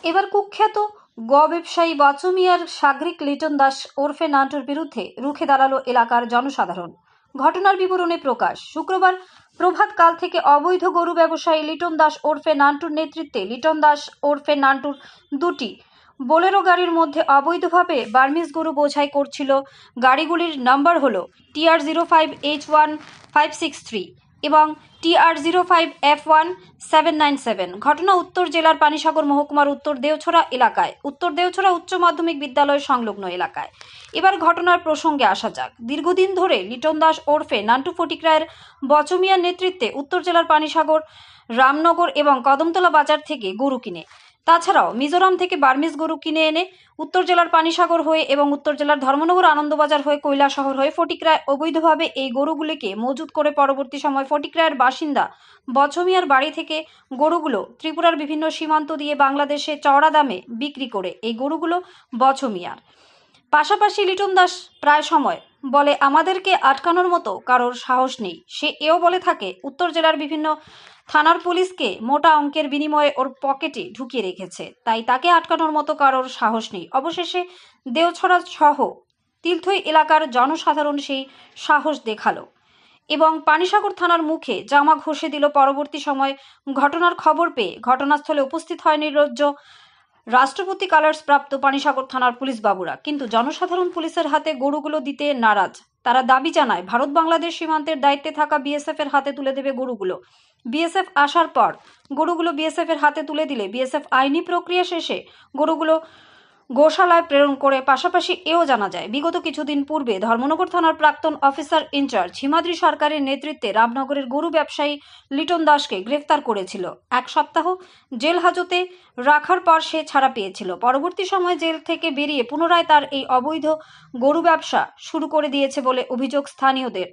এবার কুখ্যাত ব্যবসায়ী বাচু মিয়ার সাগরিক লিটন দাস ওরফে নান্টুর বিরুদ্ধে রুখে দাঁড়ালো এলাকার জনসাধারণ। ঘটনার বিবরণে প্রকাশ। শুক্রবার প্রভাতকাল থেকে অবৈধ গরু ব্যবসায়ী লিটন দাস ওরফে নান্টুর নেতৃত্বে লিটন দাস ওরফে নান্টুর দুটি বোলেরো গাড়ির মধ্যে অবৈধভাবে বার্মিজ গরু বোঝাই করছিল। গাড়িগুলির নাম্বার হলো TR05H1563 এবং TR05F1797। ঘটনা উত্তর জেলার পানিসাগর মহকুমার উত্তর দেওছড়া এলাকায়, উত্তর দেওছড়া উচ্চ মাধ্যমিক বিদ্যালয় সংলগ্ন এলাকায়। এবার ঘটনার প্রসঙ্গে আসা যাক। দীর্ঘদিন ধরে লিটন দাস ওরফে নান্টু ফটিকরায়ের বচু মিয়ার নেতৃত্বে উত্তর জেলার পানিসাগর, রামনগর এবং কদমতলা বাজার থেকে গরু কিনে, তাছাড়াও মিজোরাম থেকে বার্মিজ গরু কিনে এনে উত্তর জেলার পানিসাগর হয়ে এবং উত্তর জেলার ধর্মনগর, আনন্দবাজার হয়ে কৈলাসহর হয়ে ফটিকরায় অবৈধভাবে এই গরুগুলিকে মজুত করে পরবর্তী সময় ফটিকরায়ের বাসিন্দা বচু মিয়ার বাড়ি থেকে গরুগুলো ত্রিপুরার বিভিন্ন সীমান্ত দিয়ে বাংলাদেশে চড়া দামে বিক্রি করে এই গরুগুলো বচু মিয়ার। পাশাপাশি লিটন দাস প্রায় সময় বলে, আমাদেরকে আটকানোর মতো কারোর সাহস নেই। সে এও বলে থাকে, উত্তর জেলার বিভিন্ন থানার পুলিশকে মোটা অঙ্কের বিনিময়ে ওর পকেটে ঢুকিয়ে রেখেছে, তাই তাকে আটকানোর মতো কারোর সাহস নেই। অবশেষে দেওছড়া সহ তিলথই এলাকার জনসাধারণ সেই সাহস দেখালো এবং পানিসাগর থানার মুখে জামা ঘষে দিল। পরবর্তী সময় ঘটনার খবর পেয়ে ঘটনাস্থলে উপস্থিত হয় নির্লজ্জ রাষ্ট্রপতি কালার্স প্রাপ্ত পানিসাগর থানার পুলিশ বাবুরা, কিন্তু জনসাধারণ পুলিশের হাতে গরুগুলো দিতে নারাজ। তারা দাবি জানায়, ভারত বাংলাদেশ সীমান্তের দায়িত্বে থাকা বিএসএফ এর হাতে তুলে দেবে গরুগুলো। বিএসএফ আসার পর গরুগুলো বিএসএফ এর হাতে তুলে দিলে বিএসএফ আইনি প্রক্রিয়া শেষে গরুগুলো গোশালায় প্রেরণ করে। পাশাপাশি এও জানা যায়, বিগত কিছুদিন পূর্বে ধর্মনগর থানার প্রাক্তন অফিসার ইনচার্জ হিমাদ্রি সরকারের নেতৃত্বে রামনগরের গরু ব্যবসায়ী লিটন দাসকে গ্রেফতার করেছিল। এক সপ্তাহ জেল হাজতে রাখার পর সে ছাড়া পেয়েছিল। পরবর্তী সময়ে জেল থেকে বেরিয়ে পুনরায় তার এই অবৈধ গরু ব্যবসা শুরু করে দিয়েছে বলে অভিযোগ স্থানীয়দের।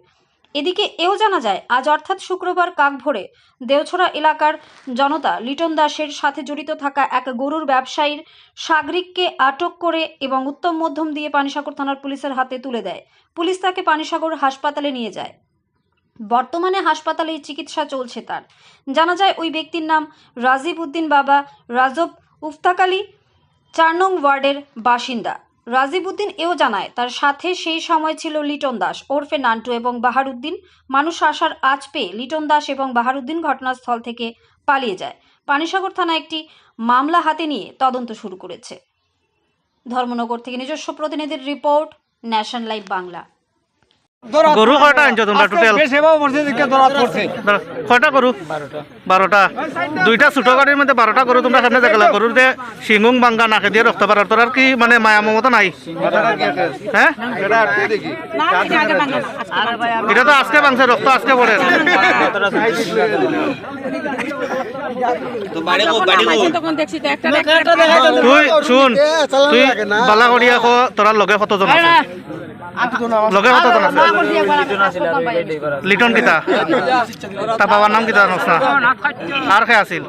এদিকে এও জানা যায়, আজ অর্থাৎ শুক্রবার কাকভোরে দেওছড়া এলাকার জনতা লিটন দাসের সাথে জড়িত থাকা এক গরুর ব্যবসায়ীর সাগরিককে আটক করে এবং উত্তম মধ্যম দিয়ে পানিসাগর থানার পুলিশের হাতে তুলে দেয়। পুলিশ তাকে পানিসাগর হাসপাতালে নিয়ে যায়। বর্তমানে হাসপাতালেই চিকিৎসা চলছে তার। জানা যায়, ওই ব্যক্তির নাম রাজীব উদ্দিন বাবা রাজব উফতাকালী, 4 নং ওয়ার্ডের বাসিন্দা। রাজীব উদ্দিন এও জানায়, তার সাথে সেই সময় ছিল লিটন দাস ওরফে নান্টু এবং বাহারুদ্দিন। মানুষ আসার আজ পেয়ে লিটন দাস এবং বাহারুদ্দিন ঘটনাস্থল থেকে পালিয়ে যায়। পানিসাগর থানা একটি মামলা হাতে নিয়ে তদন্ত শুরু করেছে। ধর্মনগর থেকে নিজস্ব প্রতিনিধির রিপোর্ট, ন্যাশন লাইভ বাংলা। গরু কয়টা আনছো তোমরা টোটাল? কয়টা গরু? 12টা। দুইটা ছোট গাড়ির মধ্যে 12টা গরু তোমরা কেন দেখালা? গরুর দিয়ে শিঙুং বাঙ্গা নাকে দিয়ে রক্ত পারার তোর আর কি মানে মায়া মমতা নাই? হ্যাঁ, এটা তো আজকে বাংছে, রক্ত আজকে পড়ে। তুই শুন, তুই বালা করিয়া তোর লগে কতজন আছে? লগে কতজন আছে? লিটন কিতা তার বাবার নাম কিতা জানোস না? আর কে আছিল?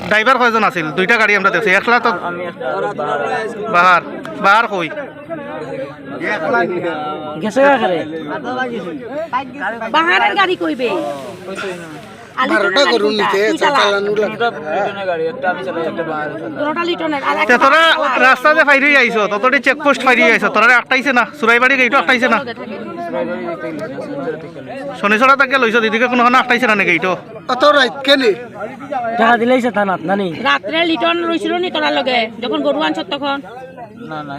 ড্রাইভার কয়জন আছিল? দুইটা গাড়ি আমরা দেখছি, একলা তো বাহার বাহার কই গেছে বাহারের গাড়ি কইবে তোরা রাস্তা যে ফাইরি আইছো, ততটি চেকপোস্ট ফাইরি আইছো, তোরা আটটাইছে না? সুরাইবাড়ি গেইটো আটটাইছে না? শনিছড়া তাকে লইছো, দিদিকে কোনোখানে আটটাইছে না নাকি? এইটো টাকা দিলেইছে থানাত নানি রাত্রে লিটন রইছিল নি তোরার লগে যখন গরু আনছ তখন? না না,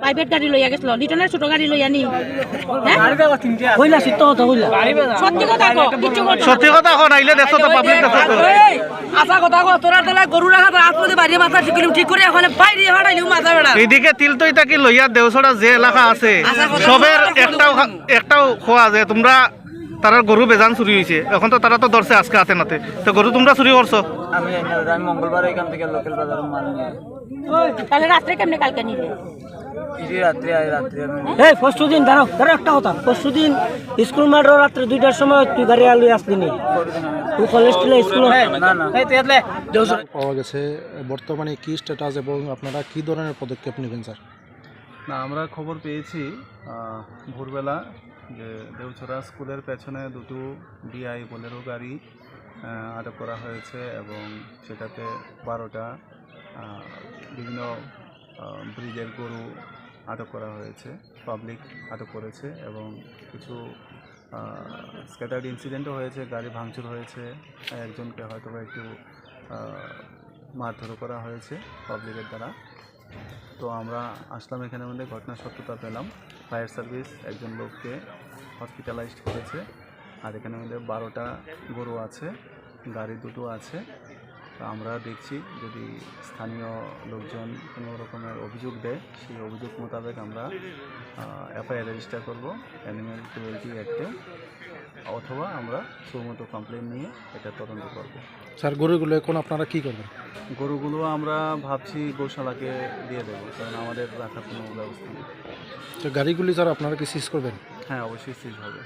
প্রাইভেট গাড়ি লইয়া গেছিল। লিটনের ছোট গাড়ি লইয়া নি কইলা সত্য কথা কইলা? সত্যি কথা কও, কিচ্ছু কথা সত্যি কথা কও, নাইলে দেখছো তো পাবলিক দেখছো তো। আশা কথা কও, তোরা তোলা গরু রাখা তো আসলে বাইরে মাথা ঠিক করে এখন বাইরে হাঁটাইলিও মাথা বেড়া। এদিকে তিলতই তাকি লইয়া দেওছড়া যে এলাকা আছে সবের একটাও খোয়া যে তোমরা তারা গরু বেজান চুরি হয়েছে, এখন তো তারা তো ধরছে আজকে হাতে নাতে, তো গরু তোমরা চুরি করছো? আমি মঙ্গলবার এখান থেকে লোকাল বাজার মাল নিয়ে। তাহলে রাত্রে কেমনে কালকে নিলে? রাত্রে আমি এই পরশু দিন দাঁড়াও একটা কথা, পরশু দিন স্কুল মাঠে রাত্রে 2টার সময় তুই গাড়ি আলু আসলি নি? তুই কলেজ স্কুল না না পাওয়া গেছে, বর্তমানে কি স্ট্যাটাস এবং আপনারা কি ধরনের পদক্ষেপ নেবেন স্যার? না, আমরা খবর পেয়েছি ভোরবেলা যে দেওছড়া স্কুলের পেছনে দুটো ডিআই বোলেরো গাড়ি আটক করা হয়েছে এবং সেটাতে 12টা বিভিন্ন ব্রিডের গরু আটক করা হয়েছে, পাবলিক আটক করেছে এবং কিছু স্ক্যাটার্ড ইনসিডেন্টও হয়েছে, গাড়ি ভাঙচুর হয়েছে, একজনকে হয়তো বা একটু মারধরও করা হয়েছে পাবলিকের দ্বারা। তো আমরা আসলাম এখানের মধ্যে, ঘটনার সত্যতা পেলাম, ফায়ার সার্ভিস একজন লোককে হসপিটালাইজড করেছে। আর এখানের মধ্যে 12টা গরু আছে, গাড়ি দুটো আছে। তো আমরা দেখছি যদি স্থানীয় লোকজন কোনো রকমের অভিযোগ দেয়, সেই অভিযোগ মোতাবেক আমরা এফআইআর রেজিস্টার করব অ্যানিম্যাল ক্রুয়েলটি অ্যাক্টে, অথবা আমরা সুমতো কমপ্লেন নিয়ে এটা তদন্ত করব। স্যার গরুগুলো এখন আপনারা কি করবেন? গরুগুলো আমরা ভাবছি গৌশালাকে দিয়ে দেবো, কারণ আমাদের রাখার কোনো ব্যবস্থা নেই। তো গাড়িগুলি স্যার আপনারা কি সিজ করবেন? হ্যাঁ, অবশ্যই সিজ হবে।